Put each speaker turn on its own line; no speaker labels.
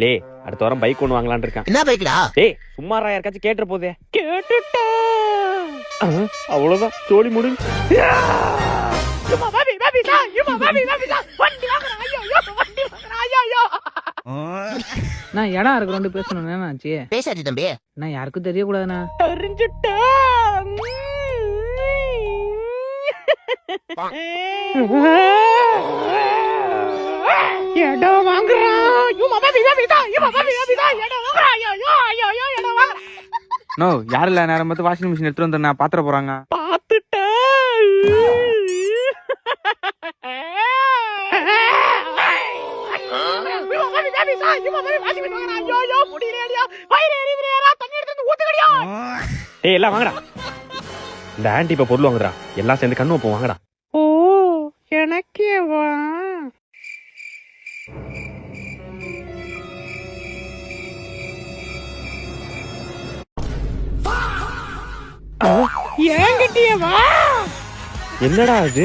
டேய் அடுத்த வாரம் பைக் ஒன்று வாங்கலான்னு இருக்கேன்.
என்ன பைக்டா?
டேய் சும்மாரா யாருக்காச்சும் கேட்டுற போதே. கேட்டுட்டா அவ்வளவுதான் ஜோலி முடிஞ்சு.
நான் இடம் இருக்கு ரெண்டு பேசணும் என்னாச்சு?
பேசாச்சு தம்பி.
நான் யாருக்கும் தெரியக்கூடாதுண்ணா.
தெரிஞ்சுட்டா இடம் வாங்குறான்.
நோ யாரும் இல்ல, நேரம் பார்த்து வாஷிங் மிஷின் எடுத்துட்டு வந்து நான் பாத்திர போறாங்க.
ஏய் எல்லாம் வாங்கடா. இந்த ஆன்டி இப்ப பொருள் வாங்குறா. எல்லாம் சேர்ந்து கண்ணு வைப்போம் வாங்கடா. ஓ எனக்கே வா. என்னடா அது?